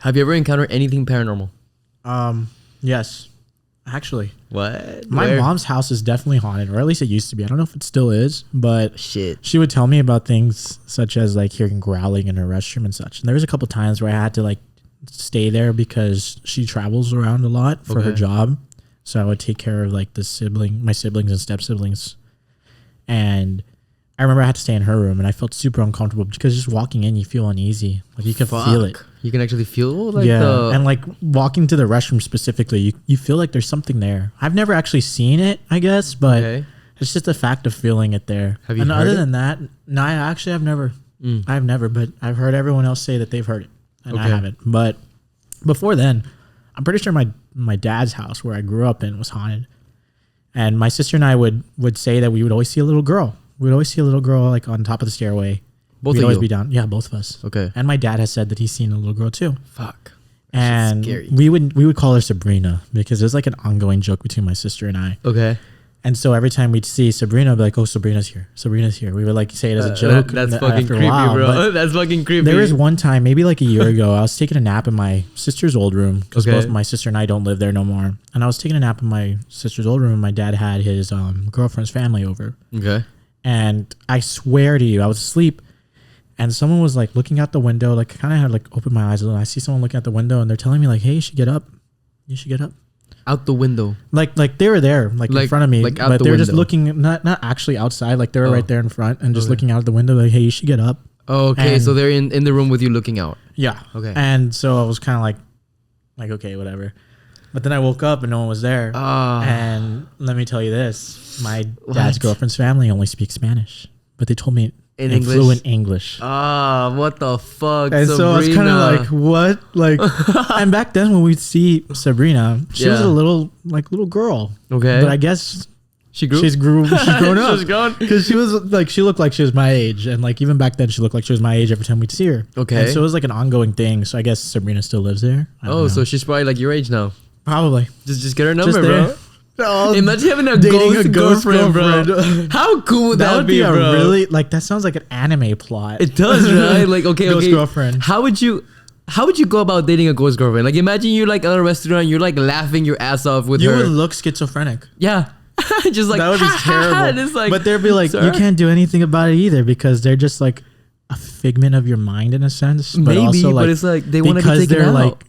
Have you ever encountered anything paranormal? Yes. Actually. What? My mom's house is definitely haunted, or at least it used to be. I don't know if it still is, but Shit. she would tell me about things such as like hearing growling in her restroom and such. And there was a couple times where I had to like stay there because she travels around a lot for her job. So I would take care of like my siblings and step siblings. And I remember I had to stay in her room, and I felt super uncomfortable because just walking in, you feel uneasy. Like you can feel it. You can actually feel like and like walking to the restroom specifically, you feel like there's something there. I've never actually seen it, I guess, but it's just a fact of feeling it there. Have you and heard other it? than that, no, I've never. I've never, but I've heard everyone else say that they've heard it, and I haven't. But before then, I'm pretty sure my dad's house where I grew up in was haunted, and my sister and I would say that we would always see a little girl. We would always see a little girl like on top of the stairway. Both We'd of always you? be down. Yeah, both of us. Okay. And my dad has said that he's seen a little girl too. Fuck. And scary. we would call her Sabrina because there's like an ongoing joke between my sister and I. Okay. And so every time we'd see Sabrina, we'd be like, "Oh, Sabrina's here. Sabrina's here." We would like say it as a joke. That's and fucking after a creepy, while, bro. That's fucking creepy. there was one time, maybe like a year ago, I was taking a nap in my sister's old room because both my sister and I don't live there no more. And I was taking a nap in my sister's old room, and my dad had his girlfriend's family over. Okay. And I swear to you, I was asleep, and someone was like looking out the window, like kind of had like opened my eyes a little. I see someone looking out the window, and they're telling me like, "Hey, you should get up. You should get up." Out the window. Like they were there, like in front of me, like out but the they were just window. looking, not actually outside. Like they were right there in front, and just looking out the window, like, "Hey, you should get up." Oh, okay. And- So they're in the room with you looking out. Yeah. Okay. And so I was kind of like okay, whatever. But then I woke up and no one was there. And let me tell you this: my dad's girlfriend's family only speaks Spanish, but they told me In in English? fluent English. What the fuck? And so I was kind of like, what? Like, and back then when we'd see Sabrina, she was a little girl. Okay. But I guess she grew. she's grown up. She's grown. Because she looked like she was my age. And like, even back then she looked like she was my age every time we'd see her. Okay. And so it was like an ongoing thing. So I guess Sabrina still lives there. I don't know. So she's probably like your age now. Probably. Just get her number, there. bro. Oh, Imagine having a dating ghost, a girlfriend, bro. How cool would that would be, be a bro? really, like, that sounds like an anime plot. It does, right? Like, okay, Ghost okay. girlfriend. How would you go about dating a ghost girlfriend? Like, imagine you're like at a restaurant, you're like laughing your ass off with You her. would look schizophrenic. Yeah. Just like That would be terrible. And it's like, but they'd be like, sir? you can't do anything about it either because they're just like a figment of your mind in a sense. But Maybe, also, like, but it's like they want to be because taken they're out. like,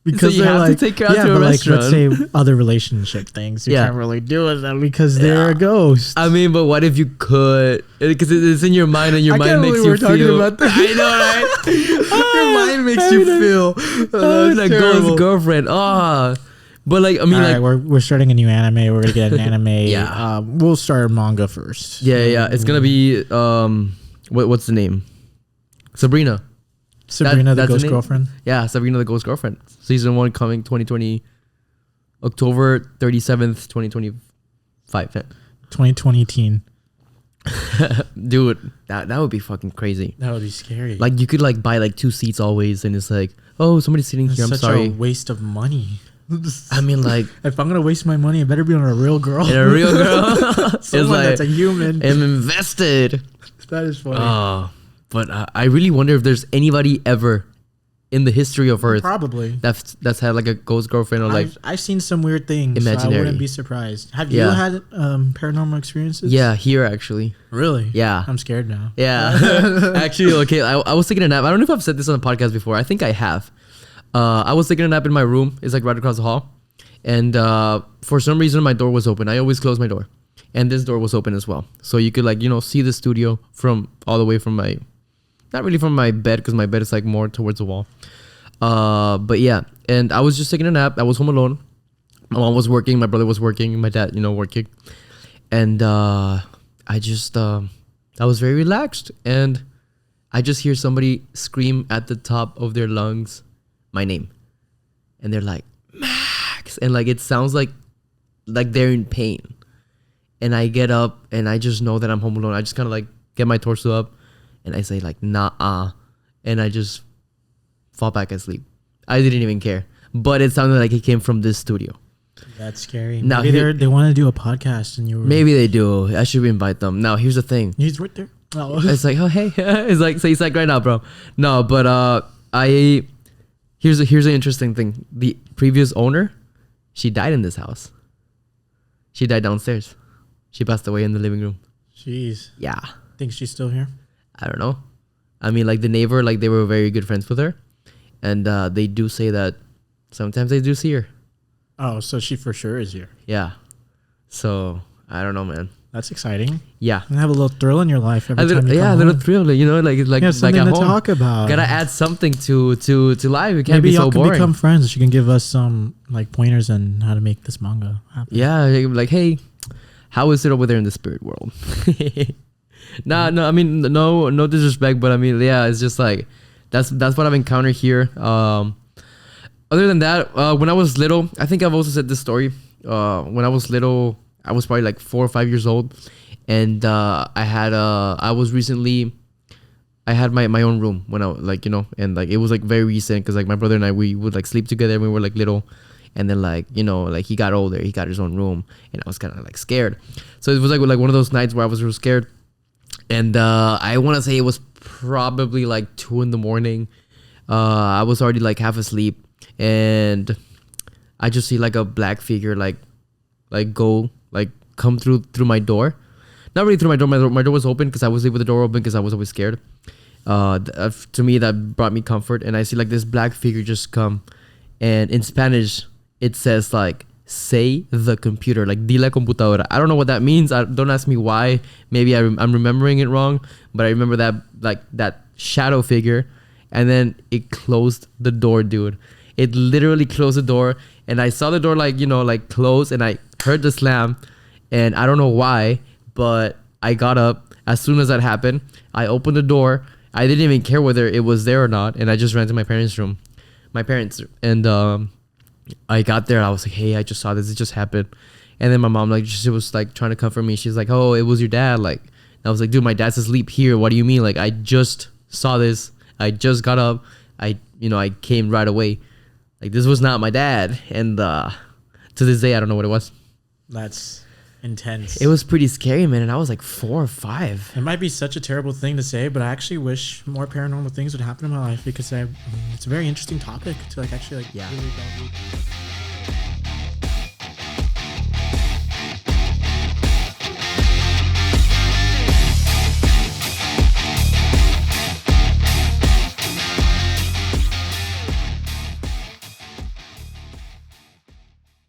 because you they're have to like, take her out yeah, to a but like, let's say restaurant. other relationship things you Yeah. can't really do with them because they're a ghost. I mean, but what if you could? Because it's in your mind, and your mind can't makes believe you we're talking feel. about that. I know, right? Your mind makes you feel. Oh, the ghost girlfriend. But like, I mean, All like, right, we're starting a new anime. We're gonna get an anime. Yeah. We'll start manga first. yeah. It's gonna be what's the name? Sabrina. Sabrina, the that's the ghost name? girlfriend. Yeah, Sabrina the Ghost Girlfriend. Season 1 coming 2020, October 37th, 2025. 2020 teen. Dude, that would be fucking crazy. That would be scary. Like, you could like buy like 2 seats always, and it's like, oh, somebody's sitting It's here. I'm such sorry. a waste of money. I mean, like, If I'm gonna waste my money, it better be on a real girl. and a real girl is Someone like, that's a human. I'm invested. That is funny. But I really wonder if there's anybody ever in the history of Earth Probably. that's had like a ghost girlfriend or like. I've seen some weird things. So I Imaginary. wouldn't be surprised. Have you Yeah. had paranormal experiences? Yeah, here actually. Really? Yeah. I'm scared now. Yeah. Actually, okay, I was taking a nap. I don't know if I've said this on the podcast before. I think I have. I was taking a nap in my room. It's like right across the hall. And for some reason, my door was open. I always close my door. And this door was open as well. So you could like, see the studio from all the way from my, not really from my bed, because my bed is like more towards the wall. But yeah, and I was just taking a nap. I was home alone. My mom was working. My brother was working. My dad, working. And I was very relaxed. And I just hear somebody scream at the top of their lungs my name. And they're like, Max. And like, it sounds like they're in pain. And I get up and I just know that I'm home alone. I just kind of like get my torso up and I say like, nah. And I just fall back asleep. I didn't even care. But it sounded like it came from this studio. That's scary. Now, Maybe they want to do a podcast and you were... Maybe they do. I should invite them. Now, here's the thing. He's right there. Oh. It's like, oh, hey. It's like, say, he's like right now, bro. No, but Here's an interesting thing. The previous owner, she died in this house. She died downstairs. She passed away in the living room. Jeez. Yeah. Think she's still here? I don't know. I mean, like the neighbor, like they were very good friends with her, and they do say that sometimes they do see her. Oh, so she for sure is here. Yeah. So I don't know, man. That's exciting. Yeah. And have a little thrill in your life every time you come a home. little thrill, you know, like Yeah, something like at to home. talk about. Gotta add something to life. It can't Maybe be so y'all can boring. become friends. You can give us some like pointers on how to make this manga happen. Yeah, like hey, how is it over there in the spirit world? No, I mean no disrespect, but I mean yeah, it's just like that's what I've encountered here. Other than that, when I was little, I think I've also said this story. When I was little, I was probably like 4 or 5 years old, and I had my own room when I like, you know, and like it was like very recent because like my brother and I, we would like sleep together when we were like little, and then like, you know, like he got older, he got his own room, and I was kind of like scared. So it was like one of those nights where I was real scared, and I want to say it was probably like 2 a.m. I was already like half asleep, and I just see like a black figure like come through my door. Not really through my door. My door was open because I was leaving the door open because I was always scared. To me, that brought me comfort. And I see like this black figure just come, and in Spanish it says like "say the computer," like "di la computadora." I don't know what that means. Don't ask me why. Maybe I'm remembering it wrong, but I remember that like that shadow figure, and then it closed the door, dude. It literally closed the door, and I saw the door like, you know, like close, and I heard the slam, and I don't know why, but I got up as soon as that happened. I opened the door. I didn't even care whether it was there or not, and I just ran to my parents' and I got there. I was like, hey, I just saw this. It just happened. And then my mom like she was like trying to comfort me. She's like, oh, it was your dad. Like, I was like, dude, my dad's asleep here. What do you mean? Like, I just saw this. I just got up. I came right away. Like, this was not my dad. And to this day, I don't know what it was. That's intense. It was pretty scary, man. And I was like 4 or 5. It might be such a terrible thing to say, but I actually wish more paranormal things would happen in my life because it's a very interesting topic to like actually like really delve into.